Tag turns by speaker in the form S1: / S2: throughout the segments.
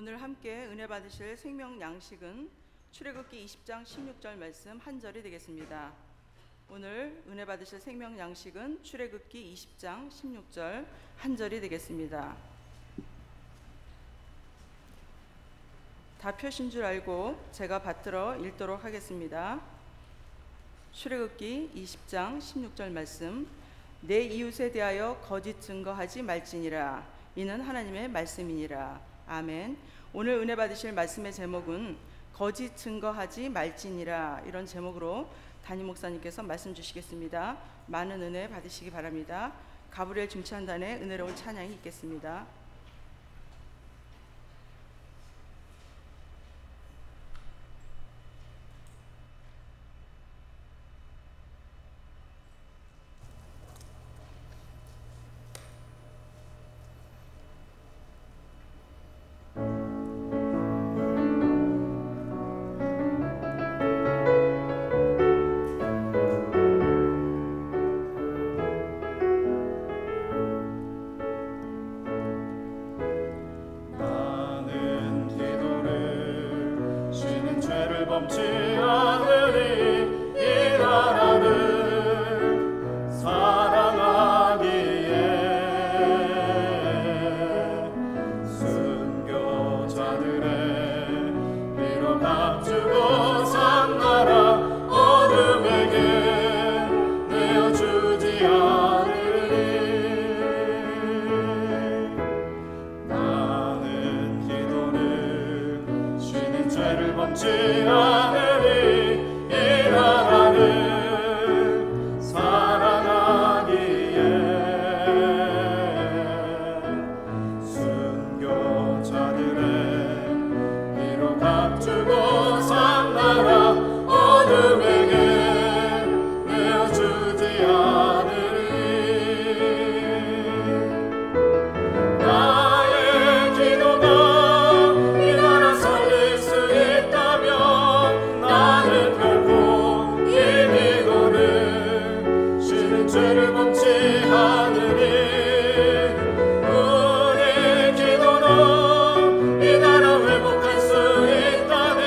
S1: 오늘 함께 은혜 받으실 생명 양식은 출애굽기 20장 16절 말씀 한 절이 되겠습니다. 오늘 은혜 받으실 생명 양식은 출애굽기 20장 16절 한 절이 되겠습니다. 다 펴신 줄 알고 제가 받들어 읽도록 하겠습니다. 출애굽기 20장 16절 말씀. 내 이웃에 대하여 거짓 증거하지 말지니라. 이는 하나님의 말씀이니라. 아멘. 오늘 은혜 받으실 말씀의 제목은 거짓 증거하지 말지니라, 이런 제목으로 담임 목사님께서 말씀 주시겠습니다. 많은 은혜 받으시기 바랍니다. 가브리엘 중찬단의 은혜로운 찬양이 있겠습니다.
S2: 범치 않으리 이 나라를 사랑하기에 순교자들의 피로 값주고 산 나라 어둠에게 내어주지 않으리. 나는 기도를 쉬는 죄를 범치 않으리 이 나라를 사랑하기에 순교자들의 피로 값주고 산 나라 어둠에게 내어주지 않으리. 나의 기도가 이 나라 살릴 수 있다면 나는 결코 이 기도를 쉬는 죄를 범치 않으리. 우리 기도는 이 나라 회복할 수 있다네.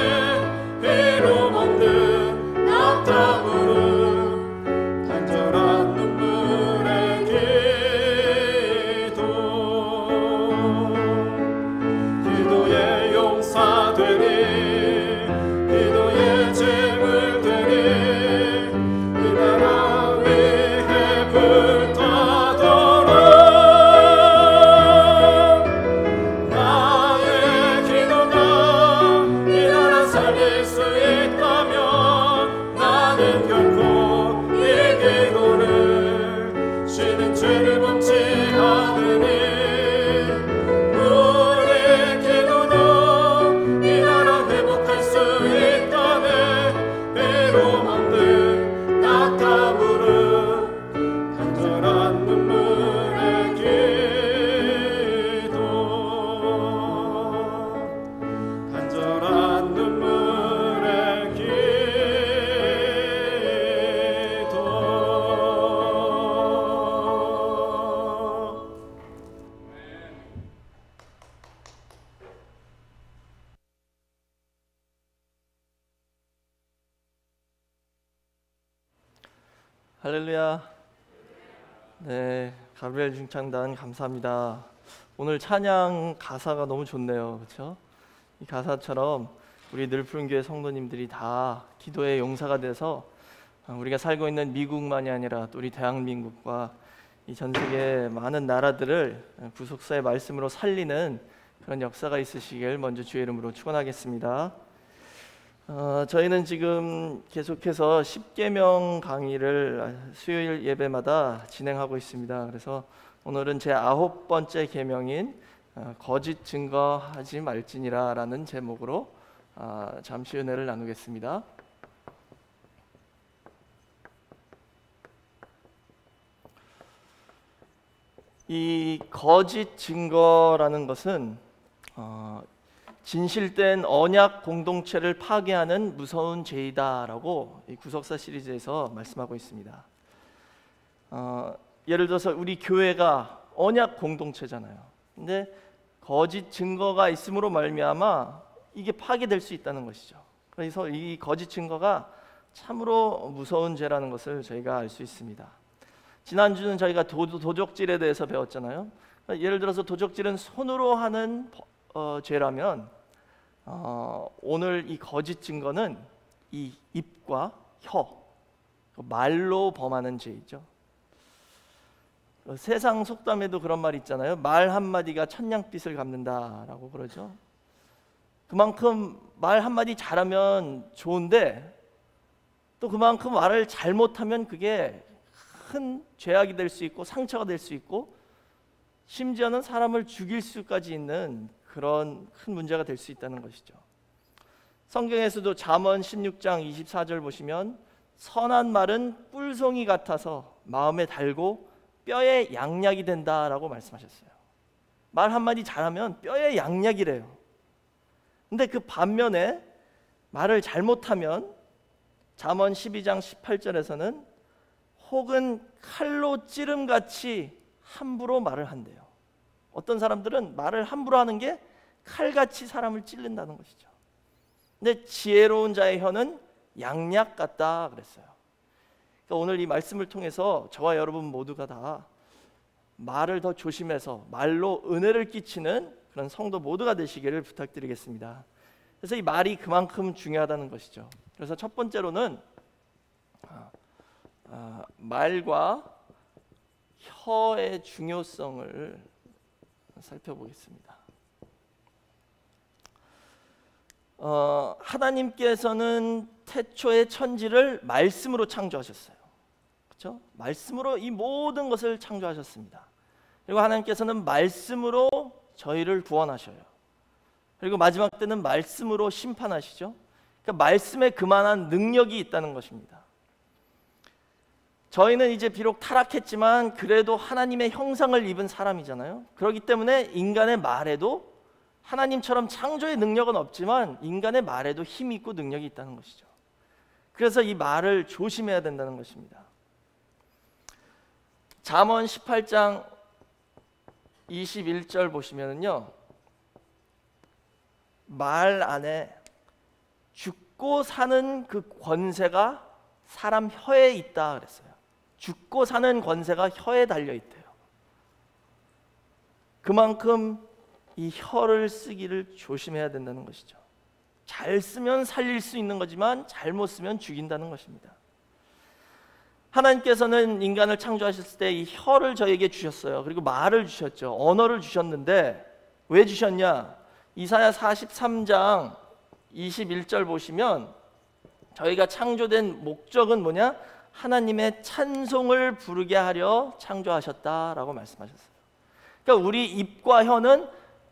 S2: 피로 먹는 낙타무릎 간절한 눈물의 기도의 용사되니 기도의 제물 되니 이 나라 위에 불타도록. 나의 기도가 이 나라 살릴 수 있다면 나는 결코 이 기도를 쉬는 죄를 범치 않으니. 우리 기도는 이 나라 회복할 수 있다네. 배로 먹는 낙타무릎 간절한 눈물의 기도 간절한 눈물의 기도.
S3: 할렐루야. 네, 가브리엘 중창단 감사합니다. 오늘 찬양 가사가 너무 좋네요, 그렇죠? 이 가사처럼 우리 늘푸른교회 성도님들이 다 기도의 용사가 돼서 우리가 살고 있는 미국만이 아니라 또 우리 대한민국과 이 전 세계 많은 나라들을 구속사의 말씀으로 살리는 그런 역사가 있으시길 먼저 주의 이름으로 축원하겠습니다. 저희는 지금 계속해서 십계명 강의를 수요일 예배마다 진행하고 있습니다. 그래서 오늘은 제 9번째 계명인 거짓 증거하지 말지니라 라는 제목으로 잠시 은혜를 나누겠습니다. 이 거짓 증거라는 것은 진실된 언약 공동체를 파괴하는 무서운 죄이다라고 이 구속사 시리즈에서 말씀하고 있습니다. 예를 들어서 우리 교회가 언약 공동체잖아요. 근데 거짓 증거가 있음으로 말미암아 이게 파괴될 수 있다는 것이죠. 그래서 이 거짓 증거가 참으로 무서운 죄라는 것을 저희가 알 수 있습니다. 지난주는 저희가 도적질에 대해서 배웠잖아요. 예를 들어서 도적질은 손으로 하는 죄라면 오늘 이 거짓 증거는 이 입과 혀, 말로 범하는 죄이죠. 세상 속담에도 그런 말이 있잖아요. 말 한마디가 천냥빚을 갚는다라고 그러죠. 그만큼 말 한마디 잘하면 좋은데 또 그만큼 말을 잘못하면 그게 큰 죄악이 될 수 있고 상처가 될 수 있고 심지어는 사람을 죽일 수까지 있는 그런 큰 문제가 될 수 있다는 것이죠. 성경에서도 잠언 16장 24절 보시면 선한 말은 꿀송이 같아서 마음에 달고 뼈에 양약이 된다라고 말씀하셨어요. 말 한마디 잘하면 뼈에 양약이래요. 근데 그 반면에 말을 잘못하면 잠언 12장 18절에서는 혹은 칼로 찌름같이 함부로 말을 한대요. 어떤 사람들은 말을 함부로 하는 게 칼같이 사람을 찔른다는 것이죠. 근데 지혜로운 자의 혀는 양약 같다 그랬어요. 그러니까 오늘 이 말씀을 통해서 저와 여러분 모두가 다 말을 더 조심해서 말로 은혜를 끼치는 그런 성도 모두가 되시기를 부탁드리겠습니다. 그래서 이 말이 그만큼 중요하다는 것이죠. 그래서 첫 번째로는 말과 혀의 중요성을 살펴보겠습니다. 하나님께서는 태초에 천지를 말씀으로 창조하셨어요. 그렇죠? 말씀으로 이 모든 것을 창조하셨습니다. 그리고 하나님께서는 말씀으로 저희를 구원하셔요. 그리고 마지막 때는 말씀으로 심판하시죠. 그러니까 말씀에 그만한 능력이 있다는 것입니다. 저희는 이제 비록 타락했지만 그래도 하나님의 형상을 입은 사람이잖아요. 그렇기 때문에 인간의 말에도 하나님처럼 창조의 능력은 없지만 인간의 말에도 힘이 있고 능력이 있다는 것이죠. 그래서 이 말을 조심해야 된다는 것입니다. 잠언 18장 21절 보시면은요, 말 안에 죽고 사는 그 권세가 사람 혀에 있다 그랬어요. 죽고 사는 권세가 혀에 달려 있대요. 그만큼 이 혀를 쓰기를 조심해야 된다는 것이죠. 잘 쓰면 살릴 수 있는 거지만 잘못 쓰면 죽인다는 것입니다. 하나님께서는 인간을 창조하셨을 때 이 혀를 저에게 주셨어요. 그리고 말을 주셨죠. 언어를 주셨는데 왜 주셨냐? 이사야 43장 21절 보시면 저희가 창조된 목적은 뭐냐? 하나님의 찬송을 부르게 하려 창조하셨다라고 말씀하셨어요. 그러니까 우리 입과 혀는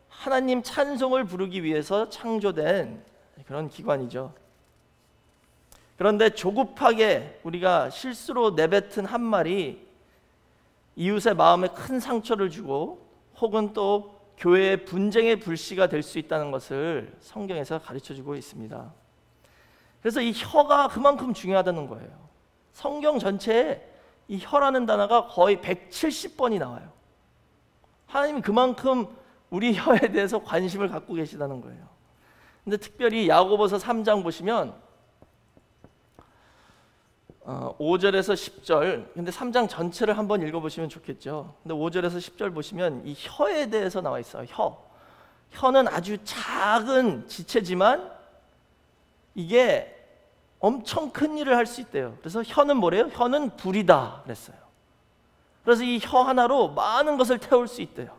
S3: 하나님 찬송을 부르기 위해서 창조된 그런 기관이죠. 그런데 조급하게 우리가 실수로 내뱉은 한 말이 이웃의 마음에 큰 상처를 주고 혹은 또 교회의 분쟁의 불씨가 될 수 있다는 것을 성경에서 가르쳐주고 있습니다. 그래서 이 혀가 그만큼 중요하다는 거예요. 성경 전체에 이 혀라는 단어가 거의 170번이 나와요. 하나님이 그만큼 우리 혀에 대해서 관심을 갖고 계시다는 거예요. 근데 특별히 야고보서 3장 보시면 5절에서 10절, 근데 3장 전체를 한번 읽어보시면 좋겠죠. 근데 5절에서 10절 보시면 이 혀에 대해서 나와 있어요. 혀는 아주 작은 지체지만 이게 엄청 큰 일을 할 수 있대요. 그래서 혀는 뭐래요? 혀는 불이다 그랬어요. 그래서 이 혀 하나로 많은 것을 태울 수 있대요.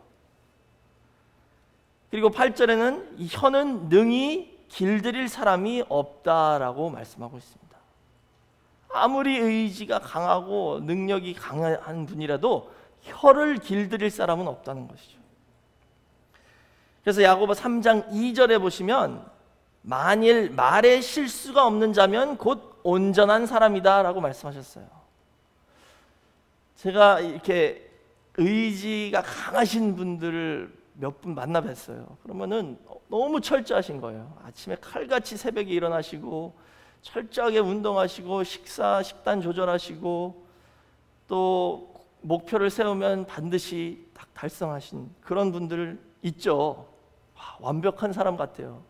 S3: 그리고 8절에는 이 혀는 능히 길들일 사람이 없다라고 말씀하고 있습니다. 아무리 의지가 강하고 능력이 강한 분이라도 혀를 길들일 사람은 없다는 것이죠. 그래서 야고보 3장 2절에 보시면 만일 말에 실수가 없는 자면 곧 온전한 사람이다 라고 말씀하셨어요. 제가 이렇게 의지가 강하신 분들을 몇 분 만나 뵀어요. 그러면은 너무 철저하신 거예요. 아침에 칼같이 새벽에 일어나시고 철저하게 운동하시고 식단 조절하시고 또 목표를 세우면 반드시 딱 달성하신 그런 분들을 있죠. 완벽한 사람 같아요.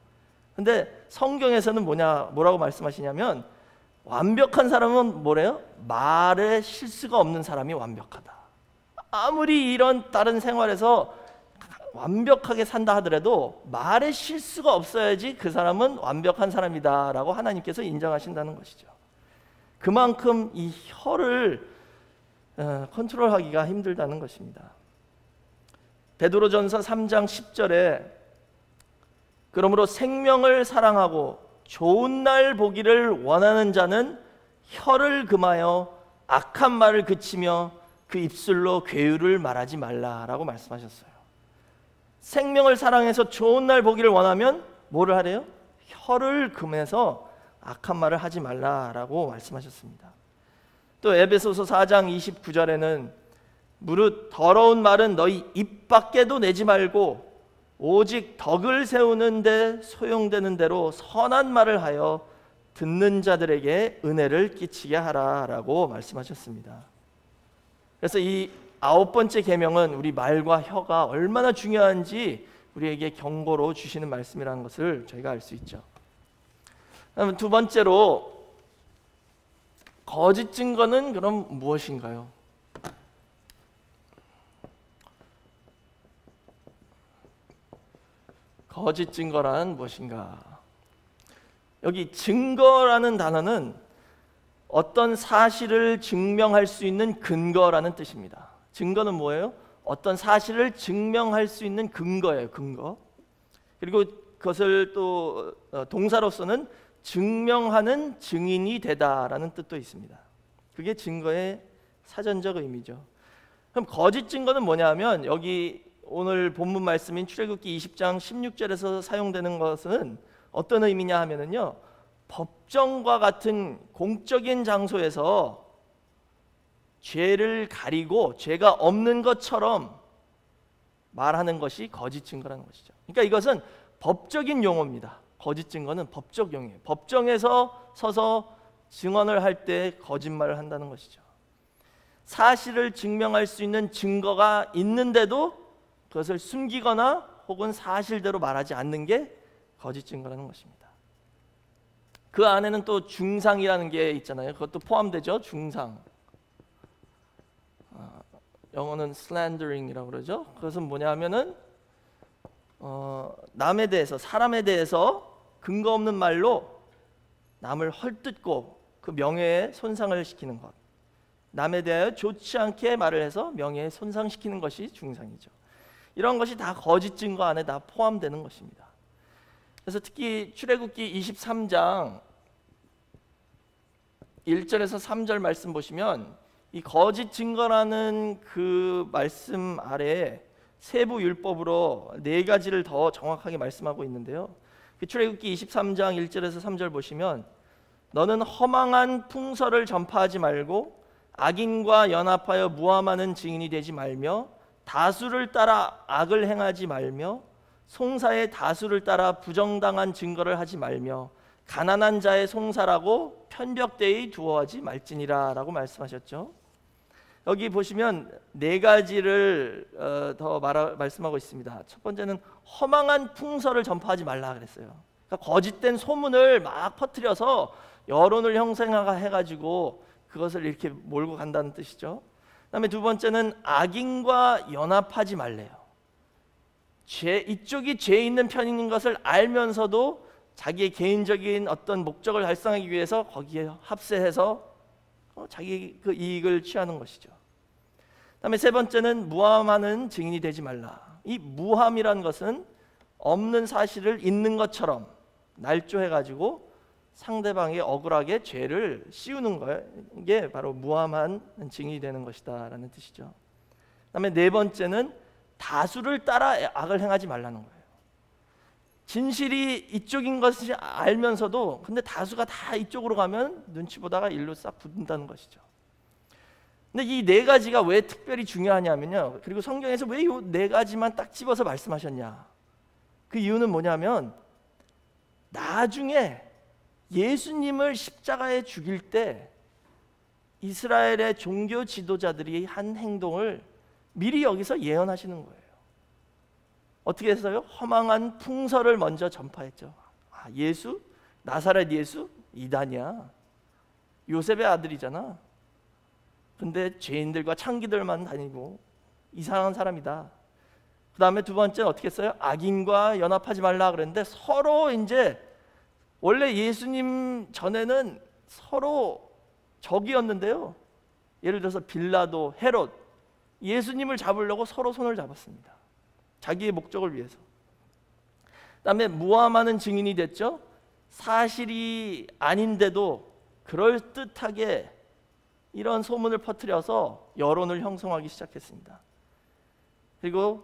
S3: 근데 성경에서는 뭐라고 말씀하시냐면 완벽한 사람은 뭐래요? 말에 실수가 없는 사람이 완벽하다. 아무리 이런 다른 생활에서 완벽하게 산다 하더라도 말에 실수가 없어야지 그 사람은 완벽한 사람이다 라고 하나님께서 인정하신다는 것이죠. 그만큼 이 혀를 컨트롤하기가 힘들다는 것입니다. 베드로전서 3장 10절에 그러므로 생명을 사랑하고 좋은 날 보기를 원하는 자는 혀를 금하여 악한 말을 그치며 그 입술로 괴유를 말하지 말라라고 말씀하셨어요. 생명을 사랑해서 좋은 날 보기를 원하면 뭐를 하래요? 혀를 금해서 악한 말을 하지 말라라고 말씀하셨습니다. 또 에베소서 4장 29절에는 무릇 더러운 말은 너희 입 밖에도 내지 말고 오직 덕을 세우는데 소용되는 대로 선한 말을 하여 듣는 자들에게 은혜를 끼치게 하라라고 말씀하셨습니다. 그래서 이 9번째 계명은 우리 말과 혀가 얼마나 중요한지 우리에게 경고로 주시는 말씀이라는 것을 저희가 알 수 있죠. 그럼 두 번째로 거짓 증거는 그럼 무엇인가요? 거짓 증거란 무엇인가? 여기 증거라는 단어는 어떤 사실을 증명할 수 있는 근거라는 뜻입니다. 증거는 뭐예요? 어떤 사실을 증명할 수 있는 근거예요. 근거. 그리고 그것을 또 동사로서는 증명하는 증인이 되다라는 뜻도 있습니다. 그게 증거의 사전적 의미죠. 그럼 거짓 증거는 뭐냐면 여기 오늘 본문 말씀인 출애굽기 20장 16절에서 사용되는 것은 어떤 의미냐 하면은요, 법정과 같은 공적인 장소에서 죄를 가리고 죄가 없는 것처럼 말하는 것이 거짓 증거라는 것이죠. 그러니까 이것은 법적인 용어입니다. 거짓 증거는 법적 용어예요. 법정에서 서서 증언을 할 때 거짓말을 한다는 것이죠. 사실을 증명할 수 있는 증거가 있는데도 그것을 숨기거나 혹은 사실대로 말하지 않는 게 거짓 증거라는 것입니다. 그 안에는 또 중상이라는 게 있잖아요. 그것도 포함되죠. 중상. 영어는 slandering이라고 그러죠. 그것은 뭐냐면은 남에 대해서, 사람에 대해서 근거 없는 말로 남을 헐뜯고 그 명예에 손상을 시키는 것, 남에 대하여 좋지 않게 말을 해서 명예에 손상시키는 것이 중상이죠. 이런 것이 다 거짓 증거 안에 다 포함되는 것입니다. 그래서 특히 출애굽기 23장 1절에서 3절 말씀 보시면 이 거짓 증거라는 그 말씀 아래에 세부 율법으로 4가지를 더 정확하게 말씀하고 있는데요. 출애굽기 23장 1절에서 3절 보시면 너는 허망한 풍설을 전파하지 말고 악인과 연합하여 무함하는 증인이 되지 말며 다수를 따라 악을 행하지 말며 송사의 다수를 따라 부정당한 증거를 하지 말며 가난한 자의 송사라고 편벽되이 두어하지 말지니라 라고 말씀하셨죠. 여기 보시면 4가지를 더 말씀하고 있습니다. 첫 번째는 허망한 풍설을 전파하지 말라 그랬어요. 그러니까 거짓된 소문을 막 퍼뜨려서 여론을 형성해가지고 그것을 이렇게 몰고 간다는 뜻이죠. 그다음에 두 번째는 악인과 연합하지 말래요. 이쪽이 죄 있는 편인 것을 알면서도 자기의 개인적인 어떤 목적을 달성하기 위해서 거기에 합세해서 자기 그 이익을 취하는 것이죠. 그다음에 세 번째는 무함하는 증인이 되지 말라. 이 무함이란 것은 없는 사실을 있는 것처럼 날조해가지고 상대방이 억울하게 죄를 씌우는 게 바로 무함한 증인이 되는 것이다 라는 뜻이죠. 그다음에 네 번째는 다수를 따라 악을 행하지 말라는 거예요. 진실이 이쪽인 것을 알면서도 근데 다수가 다 이쪽으로 가면 눈치 보다가 일로 싹 붙는다는 것이죠. 근데 이 4가지가 왜 특별히 중요하냐면요, 그리고 성경에서 왜 이 4가지만 딱 집어서 말씀하셨냐, 그 이유는 뭐냐면 나중에 예수님을 십자가에 죽일 때 이스라엘의 종교 지도자들이 한 행동을 미리 여기서 예언하시는 거예요. 어떻게 했어요? 허망한 풍설을 먼저 전파했죠. 예수? 나사렛 예수? 이단이야. 요셉의 아들이잖아. 근데 죄인들과 창기들만 다니고 이상한 사람이다. 그 다음에 두 번째 어떻게 했어요? 악인과 연합하지 말라 그랬는데 서로 이제 원래 예수님 전에는 서로 적이었는데요. 예를 들어서 빌라도, 헤롯, 예수님을 잡으려고 서로 손을 잡았습니다. 자기의 목적을 위해서. 그 다음에 무함하는 증인이 됐죠. 사실이 아닌데도 그럴듯하게 이런 소문을 퍼뜨려서 여론을 형성하기 시작했습니다. 그리고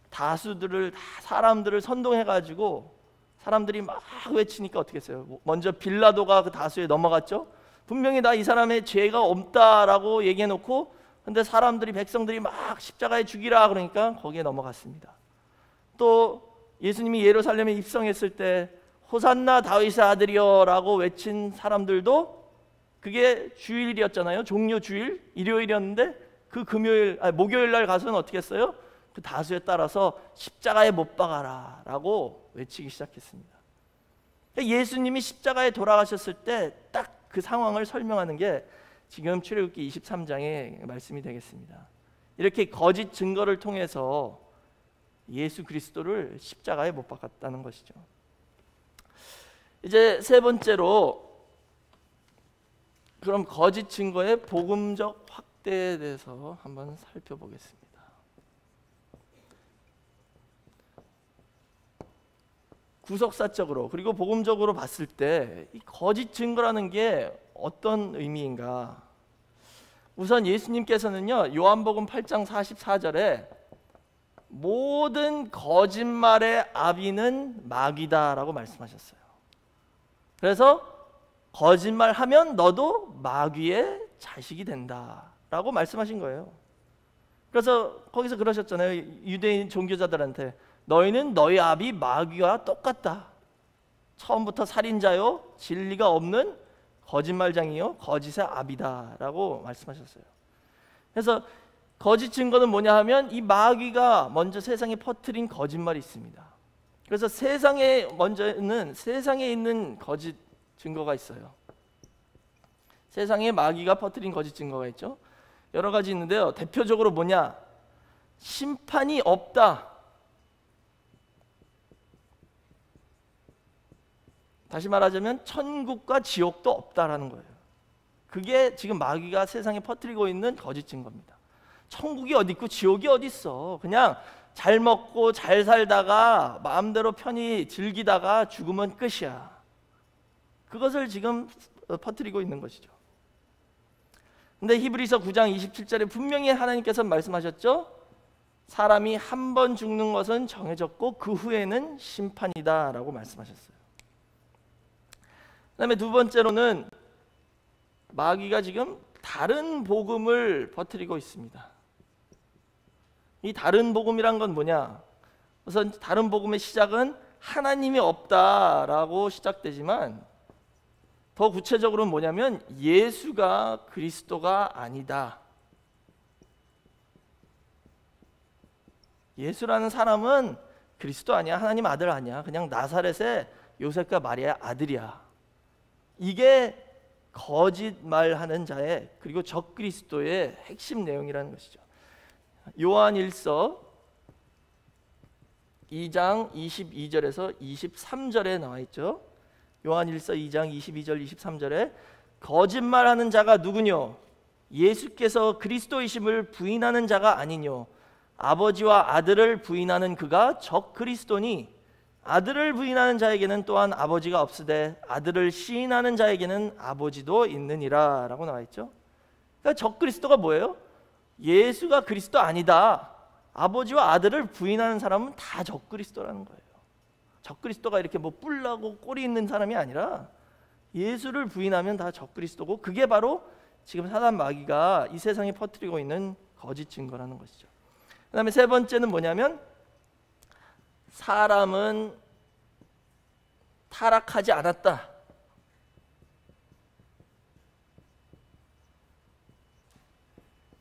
S3: 다수들을, 사람들을 선동해가지고 사람들이 막 외치니까 어떻게 했어요? 먼저 빌라도가 그 다수에 넘어갔죠. 분명히 나 이 사람의 죄가 없다라고 얘기해놓고, 근데 사람들이, 백성들이 막 십자가에 죽이라 그러니까 거기에 넘어갔습니다. 또 예수님이 예루살렘에 입성했을 때 호산나 다윗의 아들이여 라고 외친 사람들도 그게 주일이었잖아요. 종려 주일, 일요일이었는데 그 목요일 날 가서는 어떻게 했어요? 그 다수에 따라서 십자가에 못 박아라 라고 외치기 시작했습니다. 예수님이 십자가에 돌아가셨을 때 딱 그 상황을 설명하는 게 지금 출애굽기 23장의 말씀이 되겠습니다. 이렇게 거짓 증거를 통해서 예수 그리스도를 십자가에 못 박았다는 것이죠. 이제 세 번째로, 그럼 거짓 증거의 복음적 확대에 대해서 한번 살펴보겠습니다. 구속사적으로 그리고 복음적으로 봤을 때 이 거짓 증거라는 게 어떤 의미인가? 우선 예수님께서는요, 요한복음 8장 44절에 모든 거짓말의 아비는 마귀다라고 말씀하셨어요. 그래서 거짓말하면 너도 마귀의 자식이 된다라고 말씀하신 거예요. 그래서 거기서 그러셨잖아요. 유대인 종교자들한테 너희는 너희 아비 마귀와 똑같다. 처음부터 살인자요, 진리가 없는 거짓말장이요, 거짓의 아비다라고 말씀하셨어요. 그래서 거짓 증거는 뭐냐 하면 이 마귀가 먼저 세상에 퍼뜨린 거짓말이 있습니다. 그래서 세상에 있는 거짓 증거가 있어요. 세상에 마귀가 퍼뜨린 거짓 증거가 있죠. 여러 가지 있는데요. 대표적으로 뭐냐? 심판이 없다. 다시 말하자면 천국과 지옥도 없다라는 거예요. 그게 지금 마귀가 세상에 퍼뜨리고 있는 거짓 증거입니다. 천국이 어디 있고 지옥이 어디 있어. 그냥 잘 먹고 잘 살다가 마음대로 편히 즐기다가 죽으면 끝이야. 그것을 지금 퍼뜨리고 있는 것이죠. 근데 히브리서 9장 27절에 분명히 하나님께서 말씀하셨죠. 사람이 한 번 죽는 것은 정해졌고 그 후에는 심판이다 라고 말씀하셨어요. 그 다음에 두 번째로는 마귀가 지금 다른 복음을 퍼뜨리고 있습니다. 이 다른 복음이란 건 뭐냐? 우선 다른 복음의 시작은 하나님이 없다라고 시작되지만 더 구체적으로는 뭐냐면 예수가 그리스도가 아니다. 예수라는 사람은 그리스도 아니야. 하나님 아들 아니야. 그냥 나사렛의 요셉과 마리아의 아들이야. 이게 거짓말하는 자의, 그리고 적그리스도의 핵심 내용이라는 것이죠. 요한일서 2장 22절에서 23절에 나와 있죠. 요한일서 2장 22절 23절에 거짓말하는 자가 누구뇨? 예수께서 그리스도이심을 부인하는 자가 아니뇨. 아버지와 아들을 부인하는 그가 적그리스도니 아들을 부인하는 자에게는 또한 아버지가 없으되 아들을 시인하는 자에게는 아버지도 있느니라 라고 나와 있죠. 그러니까 적그리스도가 뭐예요? 예수가 그리스도 아니다. 아버지와 아들을 부인하는 사람은 다 적그리스도라는 거예요. 적그리스도가 이렇게 뭐 뿔나고 꼬리 있는 사람이 아니라 예수를 부인하면 다 적그리스도고, 그게 바로 지금 사단 마귀가 이 세상에 퍼뜨리고 있는 거짓 증거라는 것이죠. 그 다음에 세 번째는 뭐냐면 사람은 타락하지 않았다.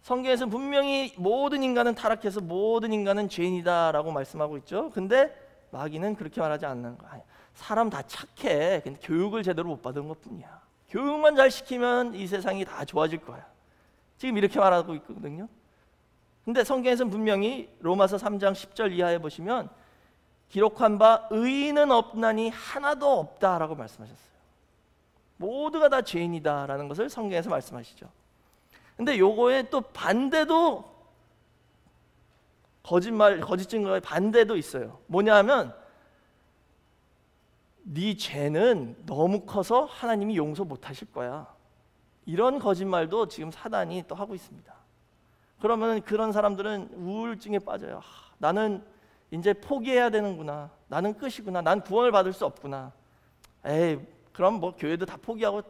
S3: 성경에서 분명히 모든 인간은 타락해서 모든 인간은 죄인이다라고 말씀하고 있죠. 근데 마귀는 그렇게 말하지 않는 거야. 사람 다 착해. 근데 교육을 제대로 못 받은 것뿐이야. 교육만 잘 시키면 이 세상이 다 좋아질 거야. 지금 이렇게 말하고 있거든요. 근데 성경에서는 분명히 로마서 3장 10절 이하에 보시면 기록한 바 의인은 없나니 하나도 없다라고 말씀하셨어요. 모두가 다 죄인이다라는 것을 성경에서 말씀하시죠. 근데 요거에 또 반대도 거짓 증거의 반대도 있어요. 뭐냐면 네 죄는 너무 커서 하나님이 용서 못 하실 거야. 이런 거짓말도 지금 사단이 또 하고 있습니다. 그러면 그런 사람들은 우울증에 빠져요. 나는 이제 포기해야 되는구나. 나는 끝이구나. 난 구원을 받을 수 없구나. 에이, 그럼 뭐 교회도 다 포기하고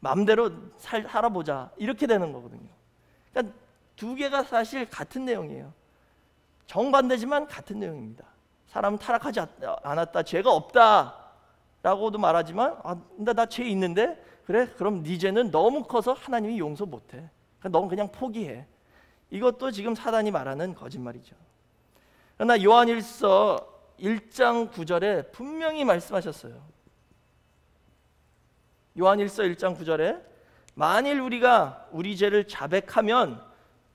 S3: 마음대로 살아보자. 이렇게 되는 거거든요. 그러니까 두 개가 사실 같은 내용이에요. 정반대지만 같은 내용입니다. 사람은 타락하지 않았다. 죄가 없다라고도 말하지만 근데 나 죄 있는데 그래? 그럼 네 죄는 너무 커서 하나님이 용서 못해. 그러니까 넌 그냥 포기해. 이것도 지금 사단이 말하는 거짓말이죠. 그러나 요한일서 1장 9절에 분명히 말씀하셨어요. 요한일서 1장 9절에 만일 우리가 우리 죄를 자백하면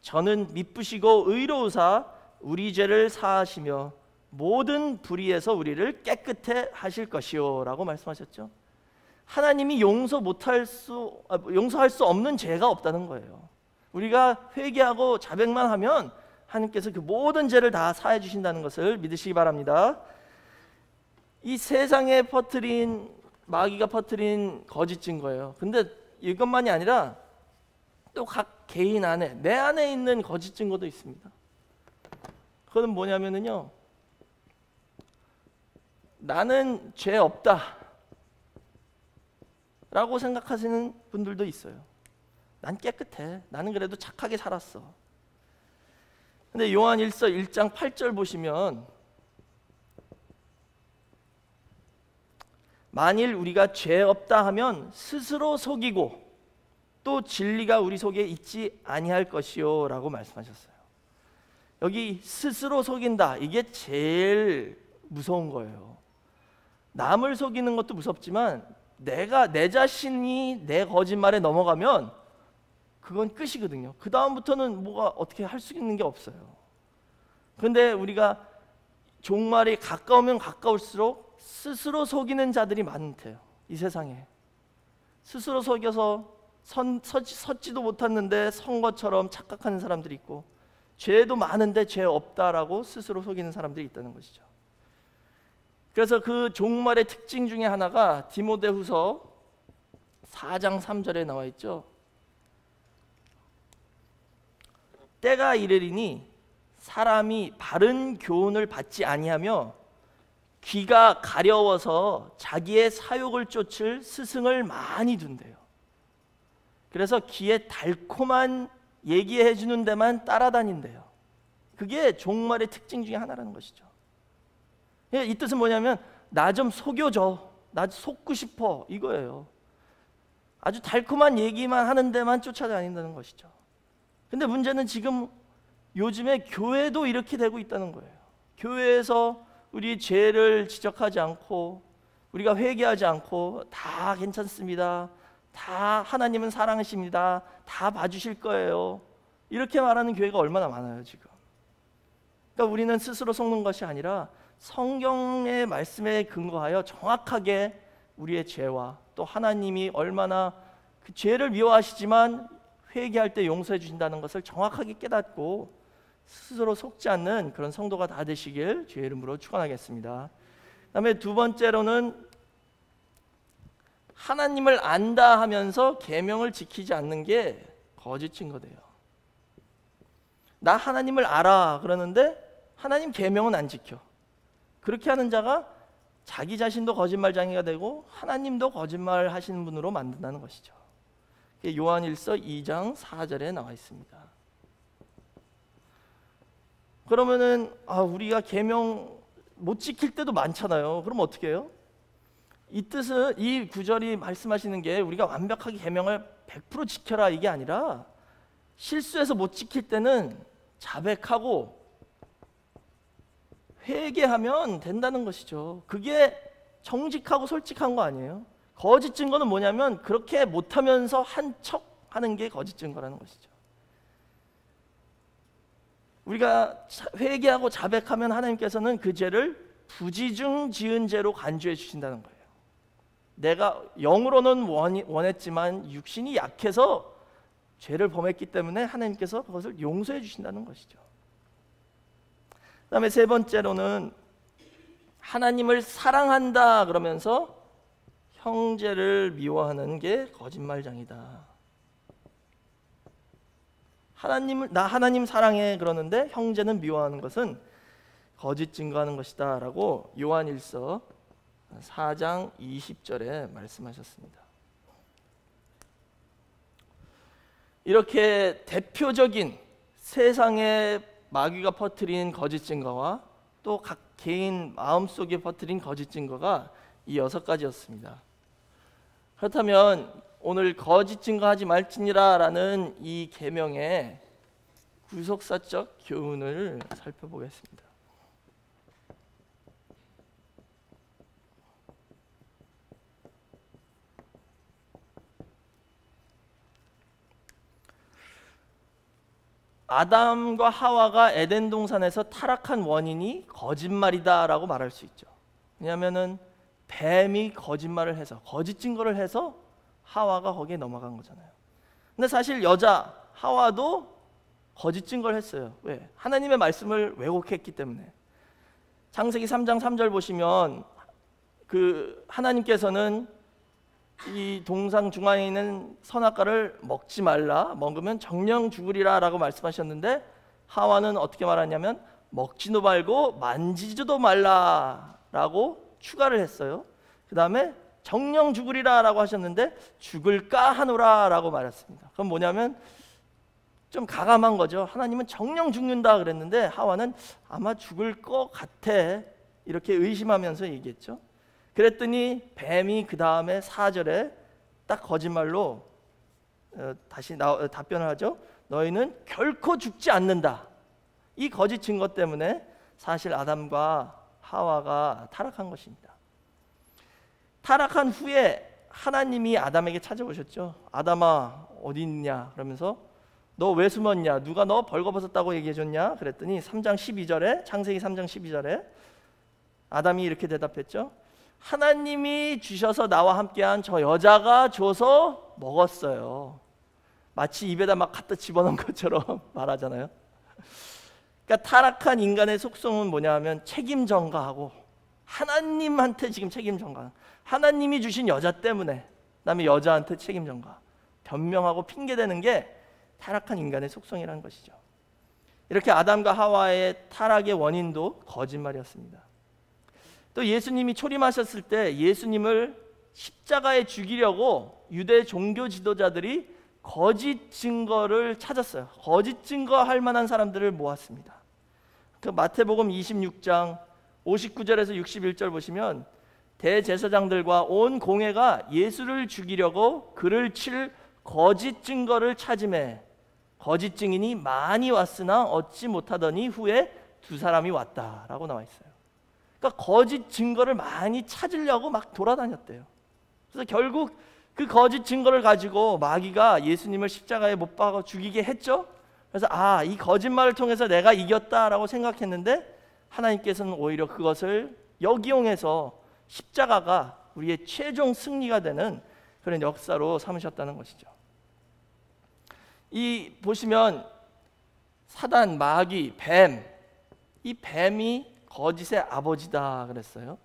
S3: 저는 미쁘시고 의로우사 우리 죄를 사하시며 모든 불의에서 우리를 깨끗해 하실 것이요 라고 말씀하셨죠. 하나님이 용서할 수 없는 죄가 없다는 거예요. 우리가 회개하고 자백만 하면 하나님께서 그 모든 죄를 다 사해 주신다는 것을 믿으시기 바랍니다. 이 세상에 마귀가 퍼뜨린 거짓 증거예요. 근데 이것만이 아니라 또 각 개인 안에, 내 안에 있는 거짓 증거도 있습니다. 그건 뭐냐면요, 나는 죄 없다 라고 생각하시는 분들도 있어요. 난 깨끗해. 나는 그래도 착하게 살았어. 근데 요한일서 1장 8절 보시면 만일 우리가 죄 없다 하면 스스로 속이고 또 진리가 우리 속에 있지 아니할 것이요 라고 말씀하셨어요. 여기 스스로 속인다, 이게 제일 무서운 거예요. 남을 속이는 것도 무섭지만 내 자신이 내 거짓말에 넘어가면 그건 끝이거든요. 그 다음부터는 뭐가 어떻게 할 수 있는 게 없어요. 그런데 우리가 종말이 가까우면 가까울수록 스스로 속이는 자들이 많대요. 이 세상에 스스로 속여서 섰지도 못했는데 선 것처럼 착각하는 사람들이 있고, 죄도 많은데 죄 없다라고 스스로 속이는 사람들이 있다는 것이죠. 그래서 그 종말의 특징 중에 하나가 디모데후서 4장 3절에 나와 있죠. 때가 이르리니 사람이 바른 교훈을 받지 아니하며 귀가 가려워서 자기의 사욕을 쫓을 스승을 많이 둔대요. 그래서 귀에 달콤한 얘기해 주는 데만 따라다닌대요. 그게 종말의 특징 중에 하나라는 것이죠. 이 뜻은 뭐냐면 나 좀 속여줘, 나 속고 싶어, 이거예요. 아주 달콤한 얘기만 하는 데만 쫓아다닌다는 것이죠. 근데 문제는 지금 요즘에 교회도 이렇게 되고 있다는 거예요. 교회에서 우리 죄를 지적하지 않고 우리가 회개하지 않고 다 괜찮습니다, 다 하나님은 사랑하십니다, 다 봐주실 거예요, 이렇게 말하는 교회가 얼마나 많아요 지금. 그러니까 우리는 스스로 속는 것이 아니라 성경의 말씀에 근거하여 정확하게 우리의 죄와 또 하나님이 얼마나 그 죄를 미워하시지만 회개할 때 용서해 주신다는 것을 정확하게 깨닫고 스스로 속지 않는 그런 성도가 다 되시길 주의 이름으로 축원하겠습니다. 그다음에 두 번째로는 하나님을 안다 하면서 계명을 지키지 않는 게 거짓 증거돼요. 나 하나님을 알아 그러는데 하나님 계명은 안 지켜. 그렇게 하는 자가 자기 자신도 거짓말장애가 되고 하나님도 거짓말 하시는 분으로 만든다는 것이죠. 요한일서 2장 4절에 나와 있습니다. 그러면은 우리가 계명 못 지킬 때도 많잖아요. 그럼 어떻게 해요? 이 뜻은, 이 구절이 말씀하시는 게 우리가 완벽하게 계명을 100% 지켜라 이게 아니라 실수해서 못 지킬 때는 자백하고 회개하면 된다는 것이죠. 그게 정직하고 솔직한 거 아니에요? 거짓 증거는 뭐냐면 그렇게 못하면서 한 척 하는 게 거짓 증거라는 것이죠. 우리가 회개하고 자백하면 하나님께서는 그 죄를 부지중 지은 죄로 간주해 주신다는 거예요. 내가 영으로는 원했지만 육신이 약해서 죄를 범했기 때문에 하나님께서 그것을 용서해 주신다는 것이죠. 그 다음에 세 번째로는 하나님을 사랑한다 그러면서 형제를 미워하는 게 거짓말장이다. 나 하나님 사랑해 그러는데 형제는 미워하는 것은 거짓 증거하는 것이다 라고 요한일서 4장 20절에 말씀하셨습니다. 이렇게 대표적인 세상에 마귀가 퍼뜨린 거짓 증거와 또 각 개인 마음속에 퍼뜨린 거짓 증거가 이 6가지였습니다. 그렇다면 오늘 거짓 증거하지 말지니라 라는 이 계명의 구속사적 교훈을 살펴보겠습니다. 아담과 하와가 에덴 동산에서 타락한 원인이 거짓말이다라고 말할 수 있죠. 왜냐하면은 뱀이 거짓말을 해서 거짓 증거를 해서 하와가 거기에 넘어간 거잖아요. 근데 사실 여자 하와도 거짓 증거를 했어요. 왜? 하나님의 말씀을 왜곡했기 때문에. 창세기 3장 3절 보시면 그 하나님께서는 이 동상 중앙에 있는 선악과를 먹지 말라, 먹으면 정령 죽으리라 라고 말씀하셨는데 하와는 어떻게 말하냐면 먹지도 말고 만지지도 말라 라고 추가를 했어요. 그 다음에 정령 죽으리라 라고 하셨는데 죽을까 하노라 라고 말했습니다. 그럼 뭐냐면 좀 가감한 거죠. 하나님은 정령 죽는다 그랬는데 하와는 아마 죽을 것 같아 이렇게 의심하면서 얘기했죠. 그랬더니 뱀이 그 다음에 4절에 딱 거짓말로 다시 답변을 하죠. 너희는 결코 죽지 않는다. 이 거짓 증거 때문에 사실 아담과 하와가 타락한 것입니다. 타락한 후에 하나님이 아담에게 찾아오셨죠. 아담아 어디 있냐 그러면서 너 왜 숨었냐, 누가 너 벌거벗었다고 얘기해줬냐 그랬더니 3장 12절에 창세기 3장 12절에 아담이 이렇게 대답했죠. 하나님이 주셔서 나와 함께한 저 여자가 줘서 먹었어요. 마치 입에다 막 갖다 집어넣은 것처럼 말하잖아요. 그러니까 타락한 인간의 속성은 뭐냐 하면 책임 전가하고 하나님한테 지금 책임 전가, 하나님이 주신 여자 때문에 그다음에 여자한테 책임 전가, 변명하고 핑계대는 게 타락한 인간의 속성이라는 것이죠. 이렇게 아담과 하와의 타락의 원인도 거짓말이었습니다. 또 예수님이 초림하셨을 때 예수님을 십자가에 죽이려고 유대 종교 지도자들이 거짓 증거를 찾았어요. 거짓 증거할 만한 사람들을 모았습니다. 그 마태복음 26장 59절에서 61절 보시면 대제사장들과 온 공회가 예수를 죽이려고 그를 칠 거짓 증거를 찾음에 거짓 증인이 많이 왔으나 얻지 못하더니 후에 2사람이 왔다라고 나와 있어요. 그러니까 거짓 증거를 많이 찾으려고 막 돌아다녔대요. 그래서 결국 그 거짓 증거를 가지고 마귀가 예수님을 십자가에 못 박아 죽이게 했죠. 그래서 이 거짓말을 통해서 내가 이겼다라고 생각했는데 하나님께서는 오히려 그것을 역이용해서 십자가가 우리의 최종 승리가 되는 그런 역사로 삼으셨다는 것이죠. 이 보시면 사단, 마귀, 뱀, 이 뱀이 거짓의 아버지다 그랬어요.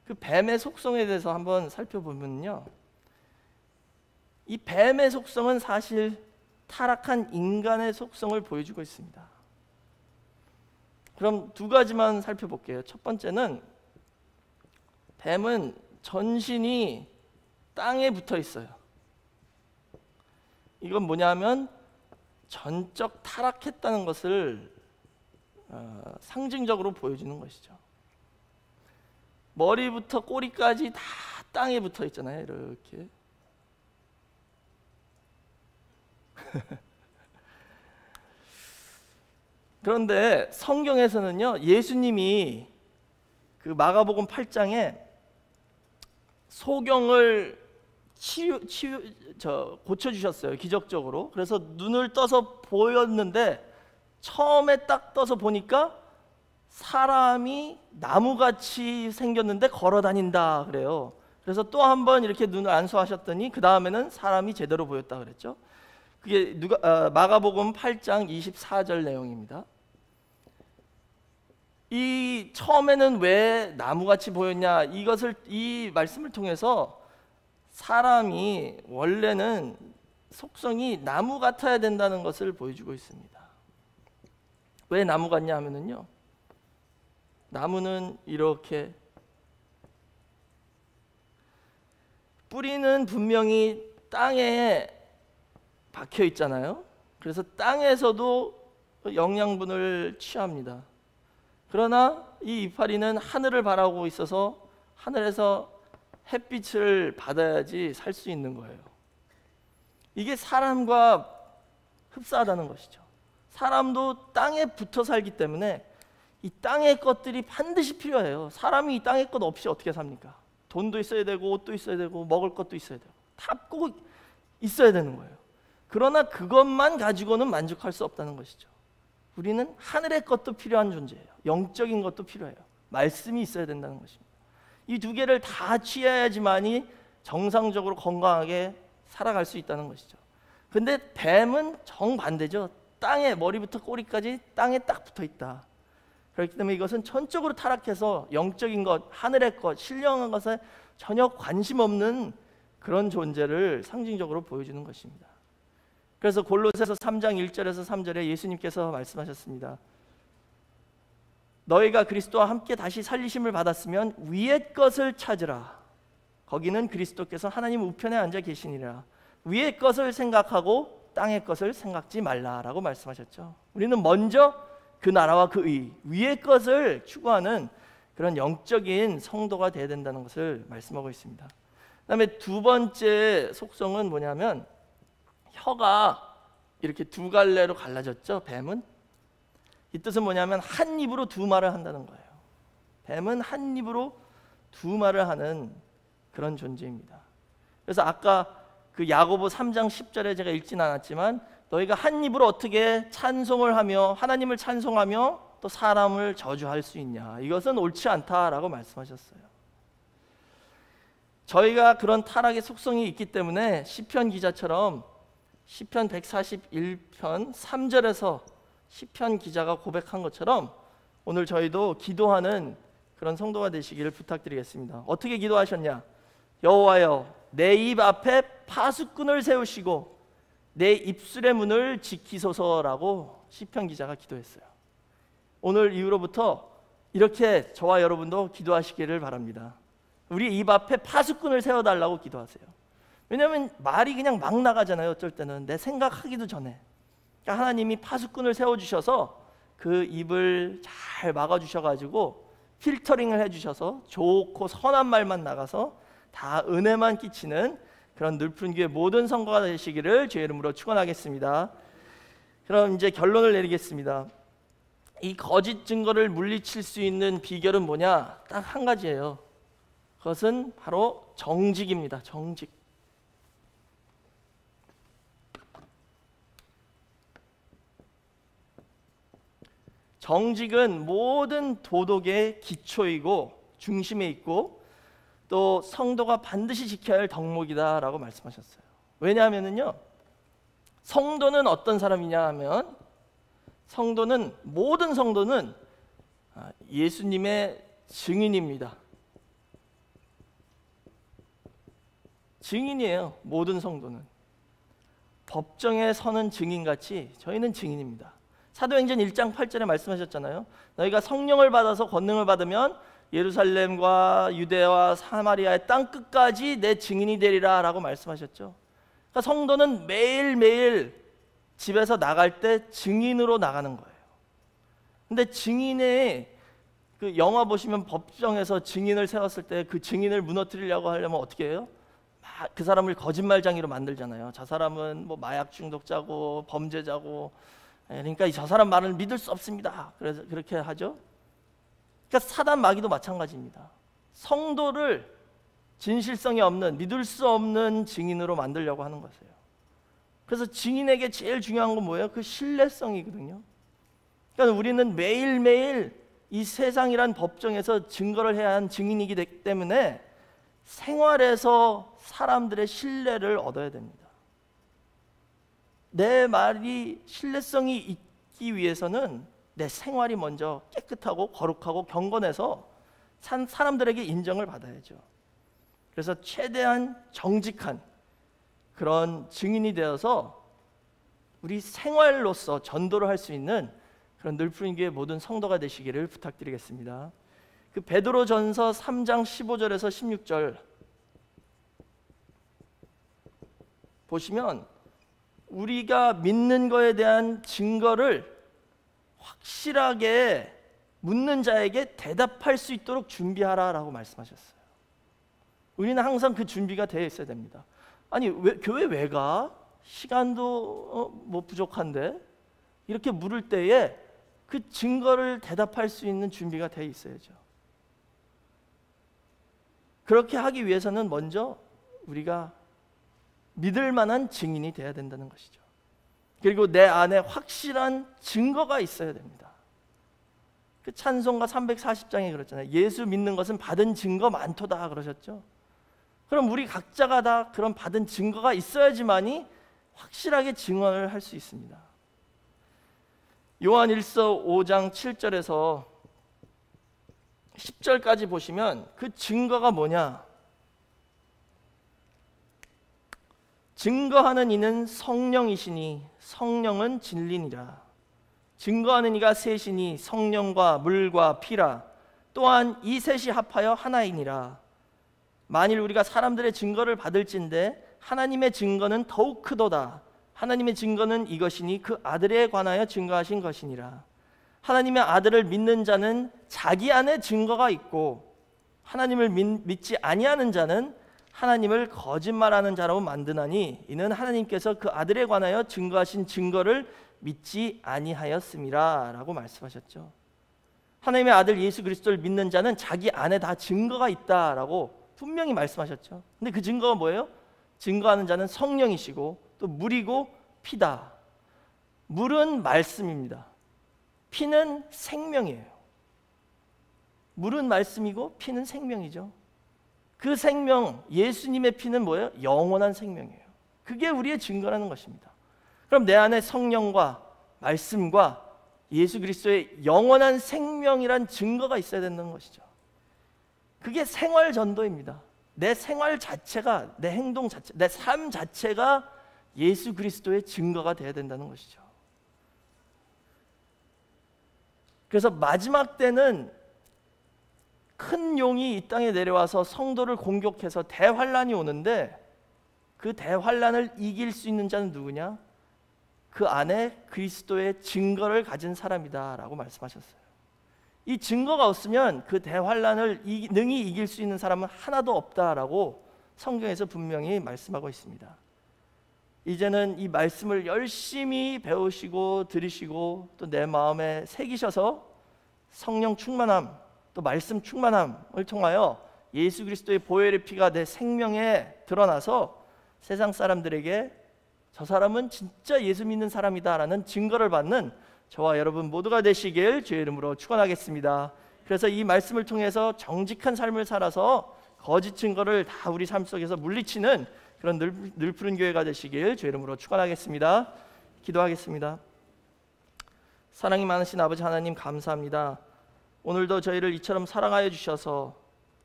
S3: 그 뱀의 속성에 대해서 한번 살펴보면요, 이 뱀의 속성은 사실 타락한 인간의 속성을 보여주고 있습니다. 그럼 2가지만 살펴볼게요. 첫 번째는 뱀은 전신이 땅에 붙어 있어요. 이건 뭐냐면 전적 타락했다는 것을 상징적으로 보여주는 것이죠. 머리부터 꼬리까지 다 땅에 붙어 있잖아요. 이렇게 그런데 성경에서는요, 예수님이 그 마가복음 8장에 소경을 고쳐주셨어요, 기적적으로. 그래서 눈을 떠서 보였는데 처음에 딱 떠서 보니까 사람이 나무같이 생겼는데 걸어 다닌다 그래요. 그래서 또 한 번 이렇게 눈을 안수하셨더니 그 다음에는 사람이 제대로 보였다 그랬죠. 그게 마가복음 8장 24절 내용입니다. 이 처음에는 왜 나무같이 보였냐, 이 말씀을 통해서 사람이 원래는 속성이 나무 같아야 된다는 것을 보여주고 있습니다. 왜 나무 같냐 하면은요, 나무는 이렇게 뿌리는 분명히 땅에 박혀 있잖아요. 그래서 땅에서도 영양분을 취합니다. 그러나 이 이파리는 하늘을 바라보고 있어서 하늘에서 햇빛을 받아야지 살 수 있는 거예요. 이게 사람과 흡사하다는 것이죠. 사람도 땅에 붙어 살기 때문에 이 땅의 것들이 반드시 필요해요. 사람이 이 땅의 것 없이 어떻게 삽니까? 돈도 있어야 되고 옷도 있어야 되고 먹을 것도 있어야 되고 다 꼭 있어야 되는 거예요. 그러나 그것만 가지고는 만족할 수 없다는 것이죠. 우리는 하늘의 것도 필요한 존재예요. 영적인 것도 필요해요. 말씀이 있어야 된다는 것입니다. 이 두 개를 다 취해야지만이 정상적으로 건강하게 살아갈 수 있다는 것이죠. 근데 뱀은 정반대죠. 땅에 머리부터 꼬리까지 땅에 딱 붙어 있다. 그렇기 때문에 이것은 전적으로 타락해서 영적인 것, 하늘의 것, 신령한 것에 전혀 관심 없는 그런 존재를 상징적으로 보여주는 것입니다. 그래서 골로새서 3장 1절에서 3절에 예수님께서 말씀하셨습니다. 너희가 그리스도와 함께 다시 살리심을 받았으면 위의 것을 찾으라. 거기는 그리스도께서 하나님 우편에 앉아 계시니라. 위의 것을 생각하고 땅의 것을 생각지 말라라고 말씀하셨죠. 우리는 먼저 그 나라와 그 의, 위의 것을 추구하는 그런 영적인 성도가 되어야 된다는 것을 말씀하고 있습니다. 그다음에 두 번째 속성은 뭐냐면 혀가 이렇게 두 갈래로 갈라졌죠. 뱀은 이 뜻은 뭐냐면 한 입으로 두 말을 한다는 거예요. 뱀은 한 입으로 두 말을 하는 그런 존재입니다. 그래서 아까 그 야고보 3장 10절에 제가 읽진 않았지만 너희가 한 입으로 어떻게 찬송을 하며 하나님을 찬송하며 또 사람을 저주할 수 있냐, 이것은 옳지 않다라고 말씀하셨어요. 저희가 그런 타락의 속성이 있기 때문에 시편 기자처럼 시편 141편 3절에서 시편 기자가 고백한 것처럼 오늘 저희도 기도하는 그런 성도가 되시기를 부탁드리겠습니다. 어떻게 기도하셨냐? 여호와여, 내 입 앞에 파수꾼을 세우시고 내 입술의 문을 지키소서라고 시편 기자가 기도했어요. 오늘 이후로부터 이렇게 저와 여러분도 기도하시기를 바랍니다. 우리 입 앞에 파수꾼을 세워달라고 기도하세요. 왜냐하면 말이 그냥 막 나가잖아요. 어쩔 때는 내 생각하기도 전에. 그러니까 하나님이 파수꾼을 세워주셔서 그 입을 잘 막아주셔가지고 필터링을 해주셔서 좋고 선한 말만 나가서 다 은혜만 끼치는 그런 늘푸른 교회 모든 성도가 되시기를 주의 이름으로 축원하겠습니다. 그럼 이제 결론을 내리겠습니다. 이 거짓 증거를 물리칠 수 있는 비결은 뭐냐? 딱 한 가지예요. 그것은 바로 정직입니다. 정직. 정직은 모든 도덕의 기초이고 중심에 있고 또 성도가 반드시 지켜야 할 덕목이다라고 말씀하셨어요. 왜냐하면요, 성도는 어떤 사람이냐 하면 모든 성도는 예수님의 증인입니다. 증인이에요. 모든 성도는 법정에 서는 증인같이 저희는 증인입니다. 사도행전 1장 8절에 말씀하셨잖아요. 너희가 성령을 받아서 권능을 받으면 예루살렘과 유대와 사마리아의 땅 끝까지 내 증인이 되리라 라고 말씀하셨죠. 그러니까 성도는 매일매일 집에서 나갈 때 증인으로 나가는 거예요. 근데 증인의 그 영화 보시면 법정에서 증인을 세웠을 때 그 증인을 무너뜨리려고 하려면 어떻게 해요? 그 사람을 거짓말쟁이로 만들잖아요. 저 사람은 뭐 마약 중독자고 범죄자고, 그러니까 저 사람 말을 믿을 수 없습니다. 그래서 그렇게 하죠. 그러니까 사단 마귀도 마찬가지입니다. 성도를 진실성이 없는, 믿을 수 없는 증인으로 만들려고 하는 것이에요. 그래서 증인에게 제일 중요한 건 뭐예요? 그 신뢰성이거든요. 그러니까 우리는 매일매일 이 세상이란 법정에서 증거를 해야 하는 증인이기 때문에 생활에서 사람들의 신뢰를 얻어야 됩니다. 내 말이 신뢰성이 있기 위해서는 내 생활이 먼저 깨끗하고 거룩하고 경건해서 사람들에게 인정을 받아야죠. 그래서 최대한 정직한 그런 증인이 되어서 우리 생활로서 전도를 할 수 있는 그런 늘푸른 교회 모든 성도가 되시기를 부탁드리겠습니다. 그 베드로전서 3장 15절에서 16절 보시면 우리가 믿는 거에 대한 증거를 확실하게 묻는 자에게 대답할 수 있도록 준비하라라고 말씀하셨어요. 우리는 항상 그 준비가 되어 있어야 됩니다. 아니 교회 왜 가? 시간도 뭐 부족한데? 이렇게 물을 때에 그 증거를 대답할 수 있는 준비가 되어 있어야죠. 그렇게 하기 위해서는 먼저 우리가 믿을 만한 증인이 되어야 된다는 것이죠. 그리고 내 안에 확실한 증거가 있어야 됩니다. 그 찬송가 340장에 그랬잖아요. 예수 믿는 것은 받은 증거 많도다 그러셨죠. 그럼 우리 각자가 다 그런 받은 증거가 있어야지만이 확실하게 증언을 할 수 있습니다. 요한일서 5장 7절에서 10절까지 보시면 그 증거가 뭐냐? 증거하는 이는 성령이시니 성령은 진리니라. 증거하는 이가 셋이니 성령과 물과 피라. 또한 이 셋이 합하여 하나이니라. 만일 우리가 사람들의 증거를 받을진대 하나님의 증거는 더욱 크도다. 하나님의 증거는 이것이니 그 아들에 관하여 증거하신 것이니라. 하나님의 아들을 믿는 자는 자기 안에 증거가 있고 하나님을 믿지 아니하는 자는 하나님을 거짓말하는 자라고 만드나니 이는 하나님께서 그 아들에 관하여 증거하신 증거를 믿지 아니하였음이라 라고 말씀하셨죠. 하나님의 아들 예수 그리스도를 믿는 자는 자기 안에 다 증거가 있다라고 분명히 말씀하셨죠. 근데 그 증거가 뭐예요? 증거하는 자는 성령이시고 또 물이고 피다. 물은 말씀입니다. 피는 생명이에요. 물은 말씀이고 피는 생명이죠. 그 생명, 예수님의 피는 뭐예요? 영원한 생명이에요. 그게 우리의 증거라는 것입니다. 그럼 내 안에 성령과 말씀과 예수 그리스도의 영원한 생명이란 증거가 있어야 된다는 것이죠. 그게 생활 전도입니다. 내 생활 자체가, 내 행동 자체, 내 삶 자체가 예수 그리스도의 증거가 되어야 된다는 것이죠. 그래서 마지막 때는 큰 용이 이 땅에 내려와서 성도를 공격해서 대환란이 오는데 그 대환란을 이길 수 있는 자는 누구냐? 그 안에 그리스도의 증거를 가진 사람이다 라고 말씀하셨어요. 이 증거가 없으면 그 대환란을 능히 이길 수 있는 사람은 하나도 없다라고 성경에서 분명히 말씀하고 있습니다. 이제는 이 말씀을 열심히 배우시고 들으시고 또 내 마음에 새기셔서 성령 충만함 또 말씀 충만함을 통하여 예수 그리스도의 보혈의 피가 내 생명에 드러나서 세상 사람들에게 저 사람은 진짜 예수 믿는 사람이다라는 증거를 받는 저와 여러분 모두가 되시길 주의 이름으로 축원하겠습니다. 그래서 이 말씀을 통해서 정직한 삶을 살아서 거짓 증거를 다 우리 삶 속에서 물리치는 그런 늘푸른 교회가 되시길 주의 이름으로 축원하겠습니다. 기도하겠습니다. 사랑이 많으신 아버지 하나님 감사합니다. 오늘도 저희를 이처럼 사랑하여 주셔서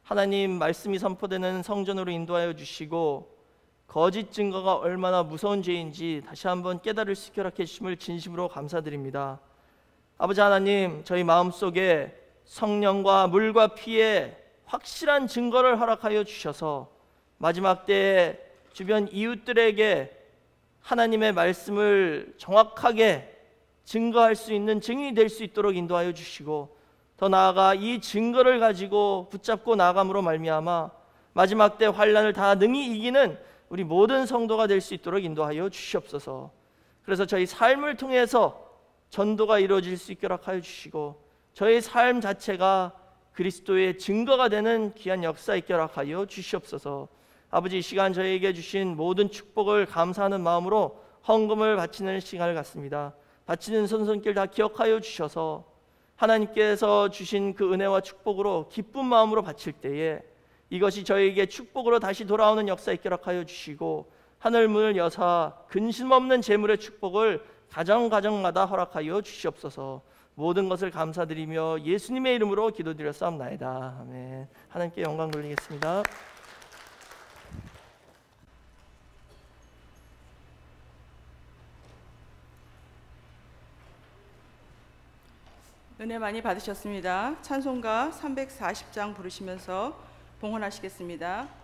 S3: 하나님 말씀이 선포되는 성전으로 인도하여 주시고 거짓 증거가 얼마나 무서운 죄인지 다시 한번 깨달을 수 있게 허락해 주심을 진심으로 감사드립니다. 아버지 하나님, 저희 마음속에 성령과 물과 피의 확실한 증거를 허락하여 주셔서 마지막 때에 주변 이웃들에게 하나님의 말씀을 정확하게 증거할 수 있는 증인이 될 수 있도록 인도하여 주시고 더 나아가 이 증거를 가지고 붙잡고 나아감으로 말미암아 마지막 때 환난을 다 능히 이기는 우리 모든 성도가 될 수 있도록 인도하여 주시옵소서. 그래서 저희 삶을 통해서 전도가 이루어질 수 있도록 하여 주시고 저의 삶 자체가 그리스도의 증거가 되는 귀한 역사 있도록 하여 주시옵소서. 아버지, 이 시간 저희에게 주신 모든 축복을 감사하는 마음으로 헌금을 바치는 시간을 갖습니다. 바치는 손손길 다 기억하여 주셔서 하나님께서 주신 그 은혜와 축복으로 기쁜 마음으로 바칠 때에 이것이 저희에게 축복으로 다시 돌아오는 역사 있도록 하여 주시고 하늘 문을 여사 근심 없는 재물의 축복을 가정가정마다 허락하여 주시옵소서. 모든 것을 감사드리며 예수님의 이름으로 기도드렸사옵나이다. 아멘. 하나님께 영광 돌리겠습니다.
S1: 은혜 많이 받으셨습니다. 찬송가 340장 부르시면서 봉헌하시겠습니다.